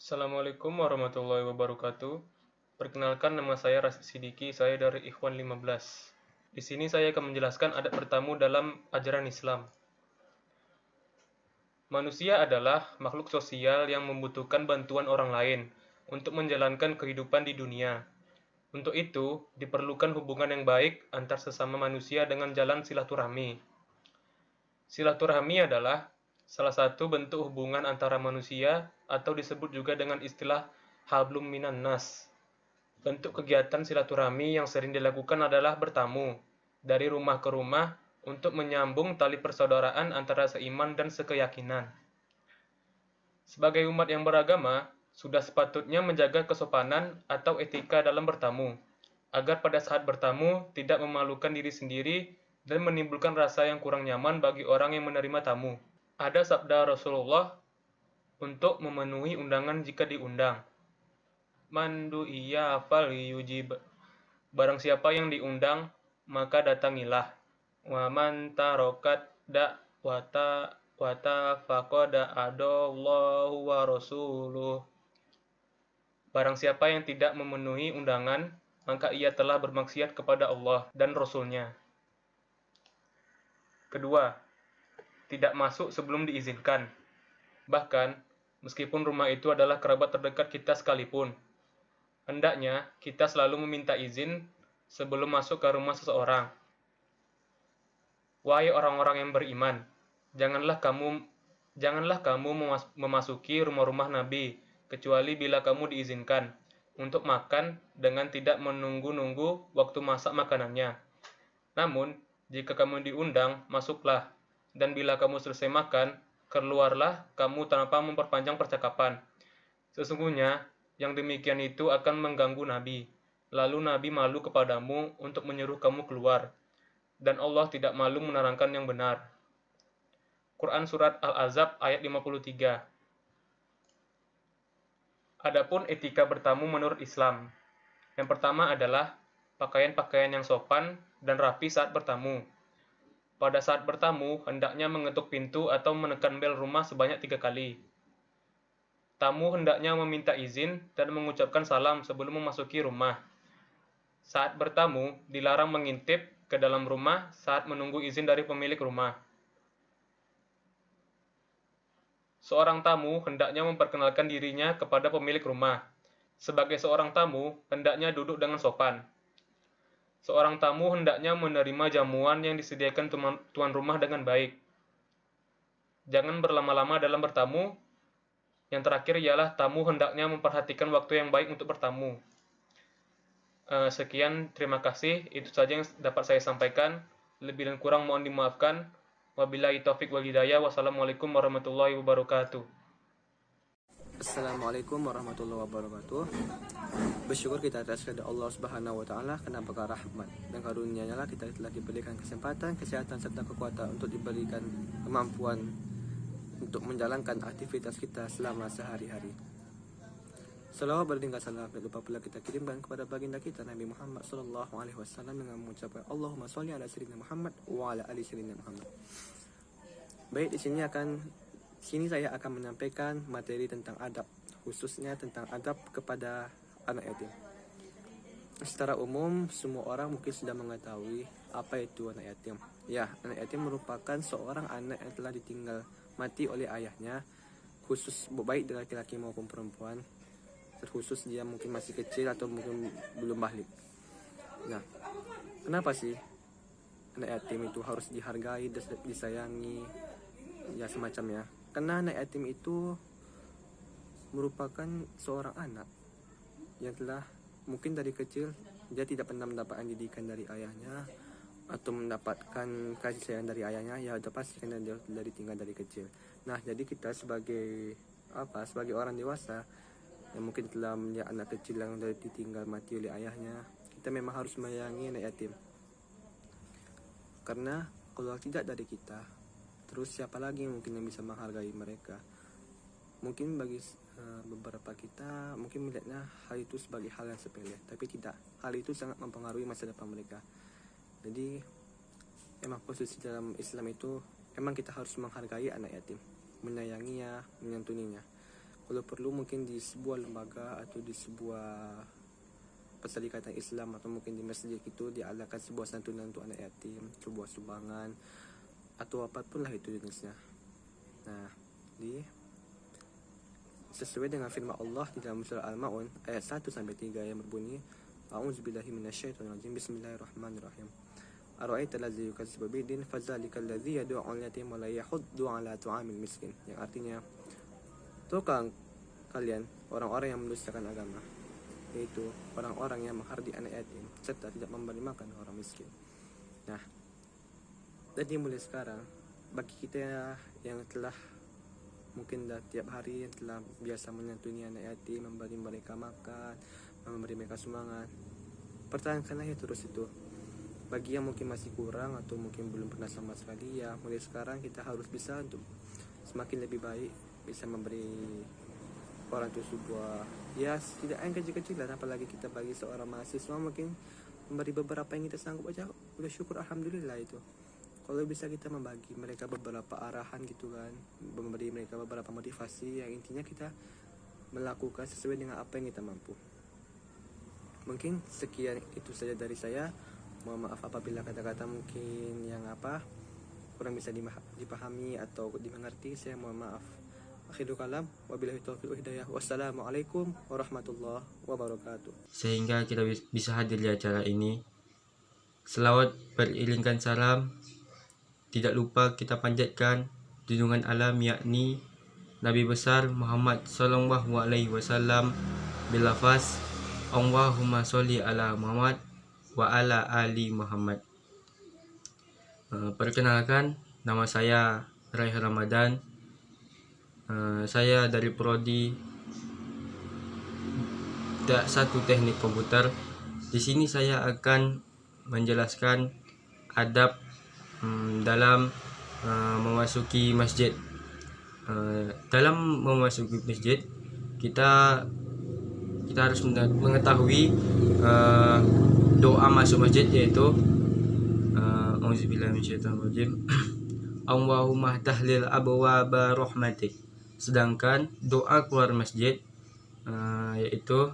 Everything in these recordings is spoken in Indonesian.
Assalamualaikum warahmatullahi wabarakatuh. Perkenalkan, nama saya Rasid Sidiki, saya dari Ikhwan 15. Di sini saya akan menjelaskan adat bertamu dalam ajaran Islam. Manusia adalah makhluk sosial yang membutuhkan bantuan orang lain untuk menjalankan kehidupan di dunia. Untuk itu, diperlukan hubungan yang baik antar sesama manusia dengan jalan silaturahmi. Silaturahmi adalah salah satu bentuk hubungan antara manusia atau disebut juga dengan istilah hablum minan nas. Bentuk kegiatan silaturahmi yang sering dilakukan adalah bertamu dari rumah ke rumah untuk menyambung tali persaudaraan antara seiman dan sekeyakinan. Sebagai umat yang beragama, sudah sepatutnya menjaga kesopanan atau etika dalam bertamu, agar pada saat bertamu tidak memalukan diri sendiri dan menimbulkan rasa yang kurang nyaman bagi orang yang menerima tamu. Ada sabda Rasulullah untuk memenuhi undangan jika diundang. Mandu iya fal yujib. Barang siapa yang diundang, maka datangilah. Wa man tarokat da wata faqada adallahu wa rasuluh. Barang siapa yang tidak memenuhi undangan, maka ia telah bermaksiat kepada Allah dan Rasul-Nya. Kedua, tidak masuk sebelum diizinkan. Bahkan, meskipun rumah itu adalah kerabat terdekat kita sekalipun, hendaknya kita selalu meminta izin sebelum masuk ke rumah seseorang. Wahai orang-orang yang beriman, janganlah kamu memasuki rumah-rumah Nabi kecuali bila kamu diizinkan untuk makan dengan tidak menunggu-nunggu waktu masak makanannya. Namun, jika kamu diundang, masuklah, dan bila kamu selesai makan, keluarlah kamu tanpa memperpanjang percakapan. Sesungguhnya, yang demikian itu akan mengganggu Nabi. Lalu Nabi malu kepadamu untuk menyuruh kamu keluar. Dan Allah tidak malu menerangkan yang benar. Quran Surat Al-Ahzab ayat 53. Adapun etika bertamu menurut Islam. Yang pertama adalah pakaian-pakaian yang sopan dan rapi saat bertamu. Pada saat bertamu, hendaknya mengetuk pintu atau menekan bel rumah sebanyak 3 kali. Tamu hendaknya meminta izin dan mengucapkan salam sebelum memasuki rumah. Saat bertamu, dilarang mengintip ke dalam rumah saat menunggu izin dari pemilik rumah. Seorang tamu hendaknya memperkenalkan dirinya kepada pemilik rumah. Sebagai seorang tamu, hendaknya duduk dengan sopan. Seorang tamu hendaknya menerima jamuan yang disediakan tuan rumah dengan baik. Jangan berlama-lama dalam bertamu. Yang terakhir ialah tamu hendaknya memperhatikan waktu yang baik untuk bertamu. Sekian, terima kasih. Itu saja yang dapat saya sampaikan. Lebih dan kurang mohon dimaafkan. Wabillahi taufik wal hidayah. Wassalamualaikum warahmatullahi wabarakatuh. Assalamualaikum warahmatullahi wabarakatuh. Bersyukur kita atas kepada Allah Subhanahu wa taala karena berkah rahmat dan karunia-Nya lah kita telah diberikan kesempatan, kesehatan serta kekuatan untuk diberikan kemampuan untuk menjalankan aktivitas kita selama sehari-hari. Salawat bertingkat salam dan lupa pula kita kirimkan kepada baginda kita Nabi Muhammad sallallahu alaihi wasallam dengan mengucapkan Allahumma sholli ala sayyidina Muhammad wa ala ali sayyidina Muhammad. Baik, Sini saya akan menyampaikan materi tentang adab, khususnya tentang adab kepada anak yatim. Secara umum, semua orang mungkin sudah mengetahui apa itu anak yatim. Ya, anak yatim merupakan seorang anak yang telah ditinggal mati oleh ayahnya, khusus baik dari laki-laki maupun perempuan, terkhusus dia mungkin masih kecil atau mungkin belum balik. Nah, kenapa sih anak yatim itu harus dihargai, disayangi, ya semacamnya? Karena anak yatim itu merupakan seorang anak yang telah mungkin dari kecil dia tidak pernah mendapatkan didikan dari ayahnya atau mendapatkan kasih sayang dari ayahnya, ya udah pasti karena dia dari tinggal dari kecil. Nah, jadi kita sebagai orang dewasa yang mungkin telah melihat anak kecil yang dari ditinggal mati oleh ayahnya, kita memang harus menyayangi anak yatim. Karena kalau tidak dari kita, terus siapa lagi yang mungkin yang bisa menghargai mereka? Mungkin bagi beberapa kita mungkin melihatnya hal itu sebagai hal yang sepele, tapi tidak. Hal itu sangat mempengaruhi masa depan mereka. Jadi emang posisi dalam Islam itu emang kita harus menghargai anak yatim, menyayanginya, menyantuninya. Kalau perlu mungkin di sebuah lembaga atau di sebuah perserikatan Islam atau mungkin di masjid itu diadakan sebuah santunan untuk anak yatim, sebuah sumbangan atau apapun lah itu jenisnya. Nah, sesuai dengan firman Allah di dalam surah Al-Maun ayat 1 sampai 3 yang berbunyi, A'udzubillahi minasyaitonirrajim, bismillahirrahmanirrahim. Ara'aita allazi yukadzibu biddin fadzalikal ladzi yad'u al-yatim wa la yahuddu 'ala ta'amil miskin. Yang artinya, tahukah kalian orang-orang yang mendustakan agama, yaitu orang-orang yang menghardik anak yatim serta tidak memberi makan orang miskin. Nah, jadi mulai sekarang bagi kita yang telah mungkin dah tiap hari yang telah biasa menyantuni anak yatim, memberi mereka makan, memberi mereka sumbangan, pertahankanlah ya terus itu. Bagi yang mungkin masih kurang atau mungkin belum pernah sama sekali, ya mulai sekarang kita harus bisa untuk semakin lebih baik, bisa memberi orang itu sebuah, ya setidaknya kecil-kecilan. Apalagi kita bagi seorang mahasiswa mungkin memberi beberapa yang kita sanggup aja udah syukur, alhamdulillah itu. Kalau bisa kita membagi mereka beberapa arahan gitu kan, memberi mereka beberapa motivasi, yang intinya kita melakukan sesuai dengan apa yang kita mampu. Mungkin sekian itu saja dari saya. Mohon maaf apabila kata-kata mungkin yang kurang bisa dipahami atau dimengerti, saya mohon maaf. Akhirul kalam, wabillahi taufiq wal hidayah. Wassalamualaikum warahmatullahi wabarakatuh. Sehingga kita bisa hadir di acara ini. Selawat beriringkan salam. Tidak lupa kita panjatkan junjungan alam, yakni Nabi besar Muhammad sallallahu alaihi wasallam bilafaz Allahumma sholli ala Muhammad wa ala ali Muhammad. Perkenalkan, nama saya Raihan Ramadan. Saya dari prodi satu teknik komputer. Di sini saya akan menjelaskan adab dalam memasuki masjid. Dalam memasuki masjid kita harus mengetahui doa masuk masjid, yaitu auzubillahi minasyaitonirrajim Allahumma tahlil abwaaba rahmatik. Sedangkan doa keluar masjid yaitu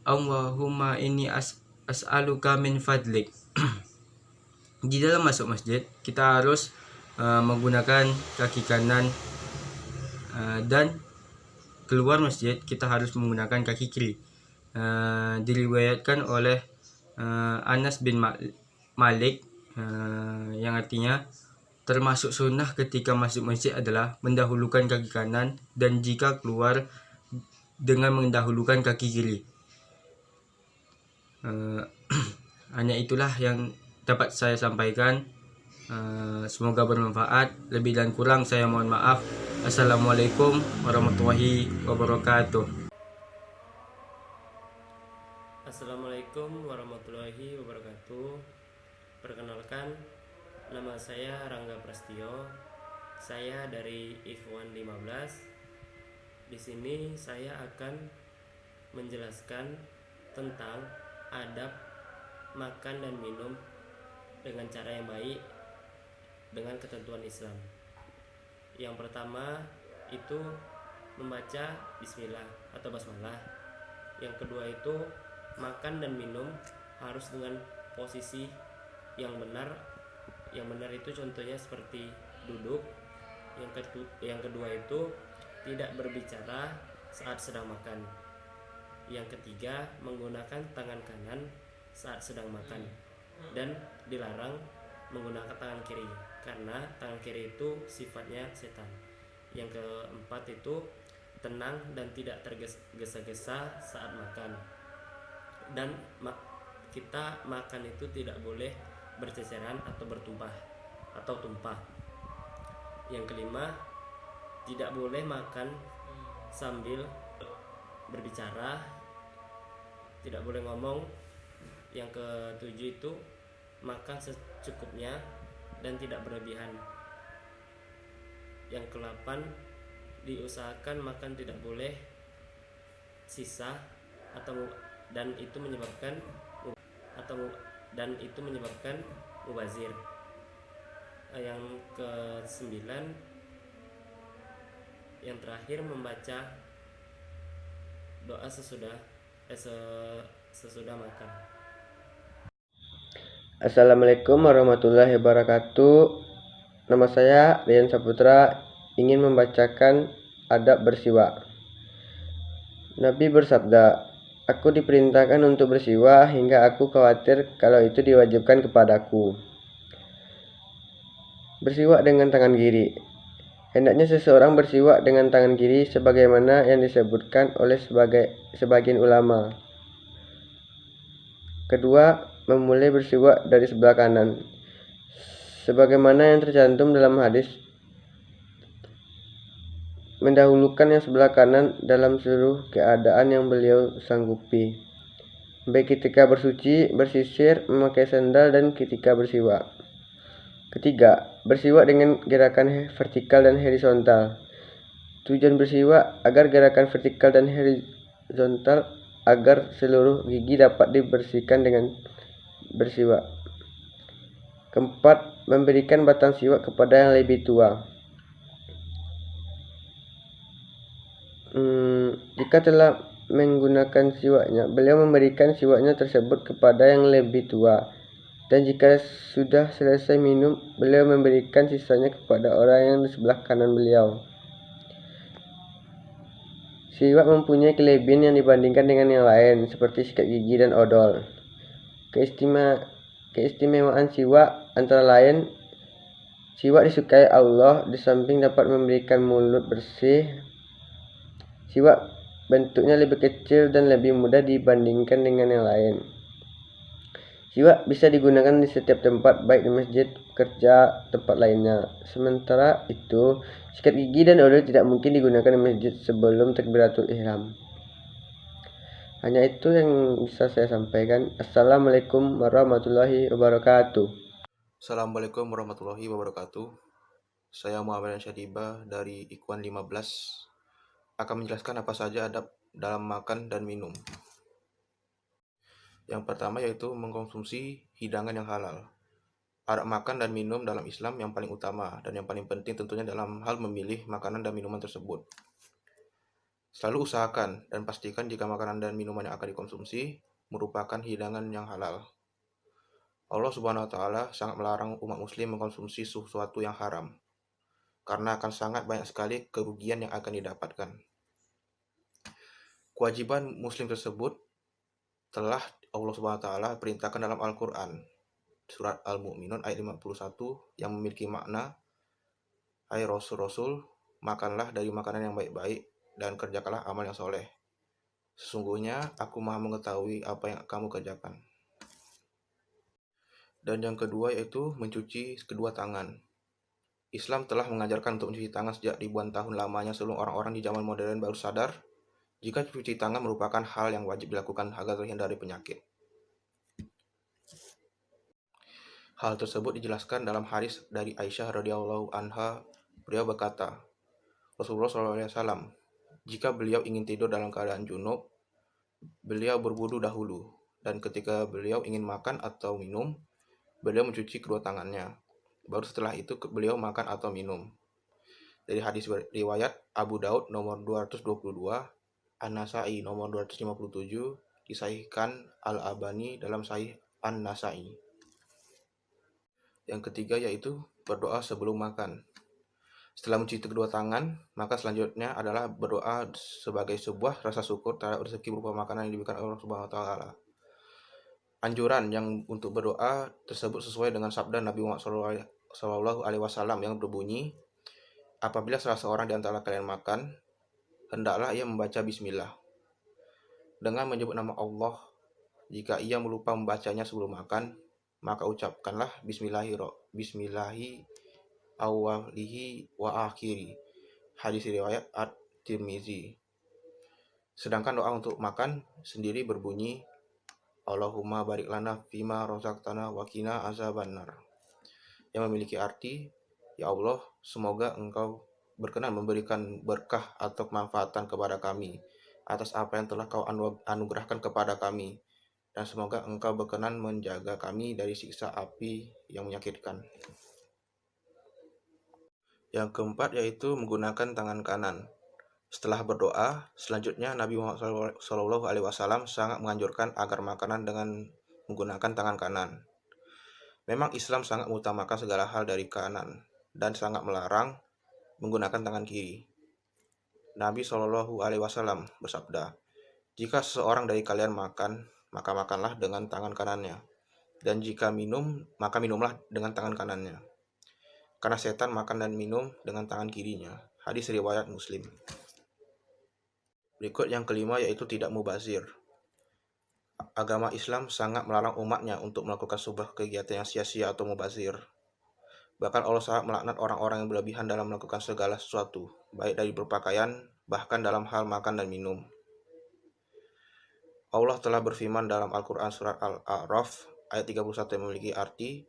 Allahumma inni as'aluka min fadlik. Di dalam masuk masjid kita harus menggunakan kaki kanan, dan keluar masjid kita harus menggunakan kaki kiri. Diriwayatkan oleh Anas bin Malik, yang artinya termasuk sunnah ketika masuk masjid adalah mendahulukan kaki kanan, dan jika keluar dengan mendahulukan kaki kiri. Hanya itulah yang dapat saya sampaikan. Semoga bermanfaat. Lebih dan kurang saya mohon maaf. Assalamualaikum warahmatullahi wabarakatuh. Assalamualaikum warahmatullahi wabarakatuh. Perkenalkan, nama saya Rangga Prastio. Saya dari Ikhwan 15. Di sini saya akan menjelaskan tentang adab makan dan minum dengan cara yang baik dengan ketentuan Islam. Yang pertama itu membaca bismillah atau basmalah. Yang kedua itu makan dan minum harus dengan posisi yang benar. Yang benar itu contohnya seperti duduk. Yang kedua itu tidak berbicara saat sedang makan. Yang ketiga menggunakan tangan kanan saat sedang makan, dan dilarang menggunakan tangan kiri karena tangan kiri itu sifatnya setan. Yang keempat itu tenang dan tidak tergesa-gesa saat makan, dan kita makan itu tidak boleh berceceran atau bertumpah atau tumpah. Yang kelima, tidak boleh makan sambil berbicara, tidak boleh ngomong. Yang ketujuh itu makan secukupnya dan tidak berlebihan. Yang kedelapan, diusahakan makan tidak boleh sisa dan itu menyebabkan mubazir. Yang kesembilan, yang terakhir membaca doa sesudah makan. Assalamualaikum warahmatullahi wabarakatuh. Nama saya Rian Saputra, ingin membacakan adab bersiwak. Nabi bersabda, "Aku diperintahkan untuk bersiwak hingga aku khawatir kalau itu diwajibkan kepadaku." Bersiwak dengan tangan kiri. Hendaknya seseorang bersiwak dengan tangan kiri sebagaimana yang disebutkan oleh sebagian ulama. Kedua, memulai bersiwak dari sebelah kanan. Sebagaimana yang tercantum dalam hadis, mendahulukan yang sebelah kanan dalam seluruh keadaan yang beliau sanggupi, baik ketika bersuci, bersisir, memakai sandal, dan ketika bersiwak. Ketiga, bersiwak dengan gerakan vertikal dan horizontal. Tujuan bersiwak agar gerakan vertikal dan horizontal agar seluruh gigi dapat dibersihkan dengan bersiwak. Keempat, memberikan batang siwak kepada yang lebih tua. Jika telah menggunakan siwaknya, beliau memberikan siwaknya tersebut kepada yang lebih tua. Dan jika sudah selesai minum, beliau memberikan sisanya kepada orang yang di sebelah kanan beliau. Siwak mempunyai kelebihan yang dibandingkan dengan yang lain, seperti sikat gigi dan odol. Keistimewaan siwak antara lain, siwak disukai Allah di samping dapat memberikan mulut bersih. Siwak bentuknya lebih kecil dan lebih mudah dibandingkan dengan yang lain. Siwak bisa digunakan di setiap tempat, baik di masjid, kerja, tempat lainnya. Sementara itu, sikat gigi dan odol tidak mungkin digunakan di masjid sebelum takbiratul ihram. Hanya itu yang bisa saya sampaikan. Assalamualaikum warahmatullahi wabarakatuh. Assalamualaikum warahmatullahi wabarakatuh. Saya Muhammad Syadiba dari Ikhwan 15 akan menjelaskan apa saja adab dalam makan dan minum. Yang pertama yaitu mengkonsumsi hidangan yang halal. Adab makan dan minum dalam Islam yang paling utama dan yang paling penting tentunya dalam hal memilih makanan dan minuman tersebut. Selalu usahakan dan pastikan jika makanan dan minuman yang akan dikonsumsi merupakan hidangan yang halal. Allah Subhanahu wa Ta'ala sangat melarang umat Muslim mengkonsumsi sesuatu yang haram, karena akan sangat banyak sekali kerugian yang akan didapatkan. Kewajiban Muslim tersebut telah Allah Subhanahu wa Ta'ala perintahkan dalam Al-Quran, surat Al-Mu'minun ayat 51, yang memiliki makna, "Hai Rasul-Rasul, makanlah dari makanan yang baik-baik dan kerjakanlah amal yang soleh. Sesungguhnya aku maha mengetahui apa yang kamu kerjakan." Dan yang kedua yaitu mencuci kedua tangan. Islam telah mengajarkan untuk mencuci tangan sejak ribuan tahun lamanya sebelum orang-orang di zaman modern baru sadar jika cuci tangan merupakan hal yang wajib dilakukan agar terhindar dari penyakit. Hal tersebut dijelaskan dalam hadis dari Aisyah radhiyallahu anha. Beliau berkata, Rasulullah SAW, jika beliau ingin tidur dalam keadaan junub, beliau berwudu dahulu, dan ketika beliau ingin makan atau minum, beliau mencuci kedua tangannya. Baru setelah itu beliau makan atau minum. Dari hadis riwayat Abu Daud nomor 222, An-Nasai nomor 257, disahihkan Al-Albani dalam Sahih An-Nasai. Yang ketiga yaitu berdoa sebelum makan. Setelah mencuci kedua tangan, maka selanjutnya adalah berdoa sebagai sebuah rasa syukur terhadap rezeki berupa makanan yang diberikan Allah Subhanahu wa Ta'ala. Anjuran yang untuk berdoa tersebut sesuai dengan sabda Nabi Muhammad SAW yang berbunyi, apabila salah seorang di antara kalian makan, hendaklah ia membaca bismillah. Dengan menyebut nama Allah, jika ia melupa membacanya sebelum makan, maka ucapkanlah bismillahi awalihi wa akhiri. Hadis riwayat At-Tirmizi. Sedangkan doa untuk makan sendiri berbunyi, Allahumma barik lana fima razaqtana wa qina azabannar, yang memiliki arti, ya Allah, semoga Engkau berkenan memberikan berkah atau kemanfaatan kepada kami atas apa yang telah Kau anugerahkan kepada kami, dan semoga Engkau berkenan menjaga kami dari siksa api yang menyakitkan. Yang keempat yaitu menggunakan tangan kanan. Setelah berdoa, selanjutnya Nabi Muhammad SAW sangat menganjurkan agar makanan dengan menggunakan tangan kanan. Memang Islam sangat mengutamakan segala hal dari kanan dan sangat melarang menggunakan tangan kiri. Nabi SAW bersabda, "Jika seseorang dari kalian makan, maka makanlah dengan tangan kanannya. Dan jika minum, maka minumlah dengan tangan kanannya. Karena setan makan dan minum dengan tangan kirinya." Hadis riwayat Muslim. Berikut yang kelima yaitu tidak mubazir. Agama Islam sangat melarang umatnya untuk melakukan sebuah kegiatan yang sia-sia atau mubazir. Bahkan Allah sangat melaknat orang-orang yang berlebihan dalam melakukan segala sesuatu, baik dari berpakaian, bahkan dalam hal makan dan minum. Allah telah berfirman dalam Al-Quran surat Al-A'raf ayat 31 yang memiliki arti,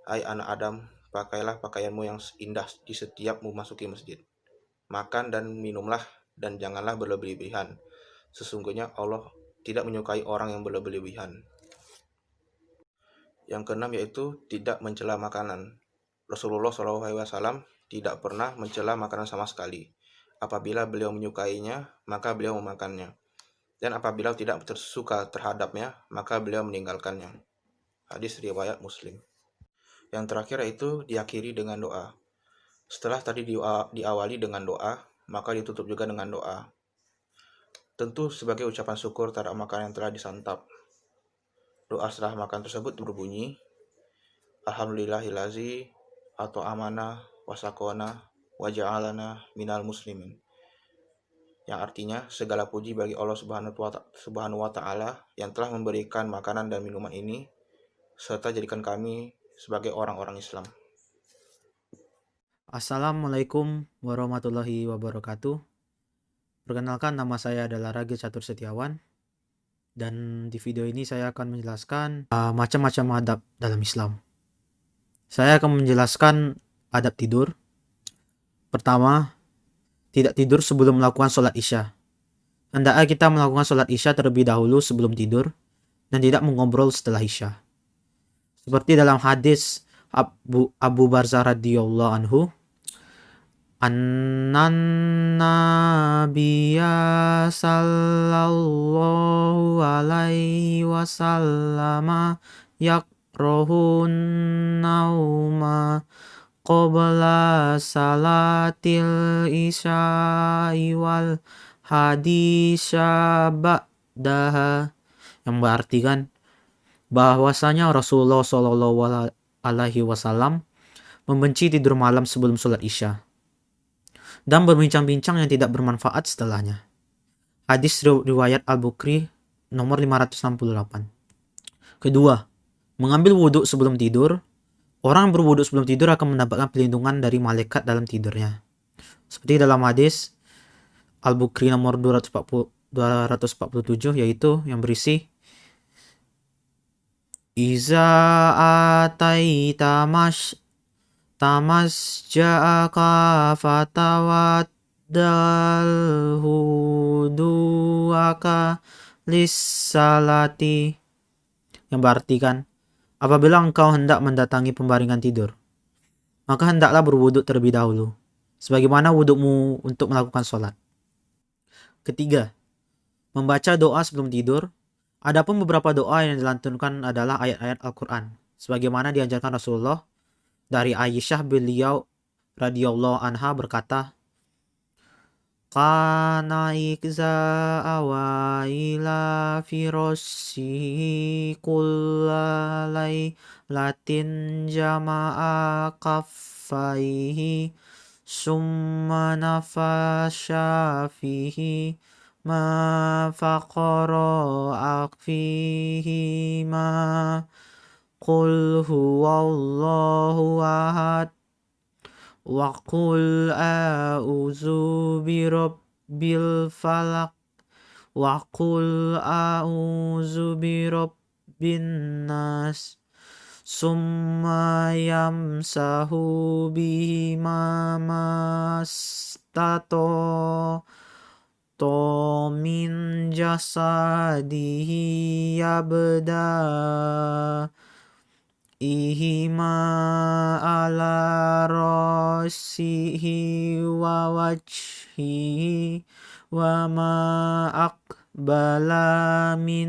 "Hai anak Adam, pakailah pakaianmu yang indah di setiap memasuki masjid. Makan dan minumlah dan janganlah berlebihan. Sesungguhnya Allah tidak menyukai orang yang berlebihan." Yang keenam yaitu tidak mencela makanan. Rasulullah SAW tidak pernah mencela makanan sama sekali. Apabila beliau menyukainya, maka beliau memakannya. Dan apabila tidak tersuka terhadapnya, maka beliau meninggalkannya. Hadis riwayat Muslim. Yang terakhir yaitu diakhiri dengan doa. Setelah tadi diawali dengan doa, maka ditutup juga dengan doa. Tentu sebagai ucapan syukur terhadap makanan yang telah disantap. Doa setelah makan tersebut berbunyi, "Alhamdulillahillazi atau amana wasakona waja'alana minal muslimin." Yang artinya segala puji bagi Allah Subhanahu wa Ta'ala yang telah memberikan makanan dan minuman ini serta jadikan kami sebagai orang-orang Islam. Assalamualaikum warahmatullahi wabarakatuh. Perkenalkan, nama saya adalah Ragil Catur Setiawan. Dan di video ini saya akan menjelaskan macam-macam adab dalam Islam. Saya akan menjelaskan adab tidur. Pertama, tidak tidur sebelum melakukan sholat isya. Hendaknya kita melakukan sholat isya terlebih dahulu sebelum tidur dan tidak mengobrol setelah isya. Seperti dalam hadis Abu Barzah radhiyallahu anhu, "Annan nabiyya sallallahu alaihi wasallam yakrahun nauma qabla salatil isya'i wal hadisya ba'daha." Yang berartikan bahwasanya Rasulullah Shallallahu alaihi wasallam membenci tidur malam sebelum sholat isya dan berbincang-bincang yang tidak bermanfaat setelahnya. Hadis riwayat Al-Bukhari nomor 568. Kedua, mengambil wudhu sebelum tidur. Orang yang berwudhu sebelum tidur akan mendapatkan perlindungan dari malaikat dalam tidurnya. Seperti dalam hadis Al-Bukhari nomor 247 yaitu yang berisi, "Iza ataita tamasja'aka fatawaddal hudu'aka lissalati." Yang berartikan, apabila engkau hendak mendatangi pembaringan tidur, maka hendaklah berwuduk terlebih dahulu, sebagaimana wudukmu untuk melakukan sholat. Ketiga, membaca doa sebelum tidur. Adapun beberapa doa yang dilantunkan adalah ayat-ayat Al-Quran, sebagaimana diajarkan Rasulullah. Dari Aisyah, beliau radhiyallahu anha berkata, "Kana ikza awaila firasyihi kullalai latin jama'a kaffaihi summa nafasha fihi ma faqara fihi ma qul huwallahu ahad wa qul a'udzu birabbil falaq wa qul a'udzu birabbin nas summa yamsahu bima mastato min jasadihi yabda ihima ala rasihi wa wajhihi wa ma aqbala min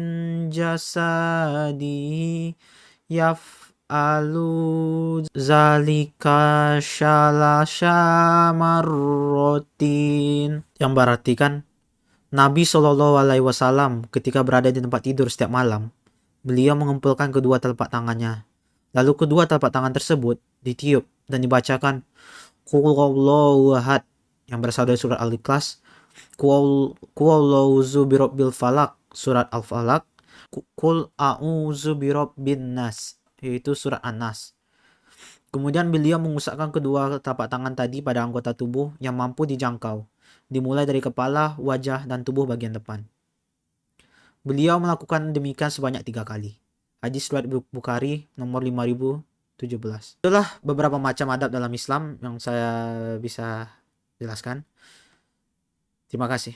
jasadihi yaf'alu zalika syalasha marrotin, yang berartikan Nabi Shallallahu Alaihi Wasallam ketika berada di tempat tidur setiap malam, beliau mengumpulkan kedua telapak tangannya. Lalu kedua telapak tangan tersebut ditiup dan dibacakan Qul Huwallahu Ahad yang berasal dari surat Al-Ikhlas, Qul a'udzu birabbil falaq surat Al-Falaq, Qul a'udzu birabbin nas yaitu surat An-Nas. Kemudian beliau mengusapkan kedua telapak tangan tadi pada anggota tubuh yang mampu dijangkau, dimulai dari kepala, wajah, dan tubuh bagian depan. Beliau melakukan demikian sebanyak 3 kali. Hadis riwayat Bukhari nomor 5017. Itulah beberapa macam adab dalam Islam yang saya bisa jelaskan. Terima kasih.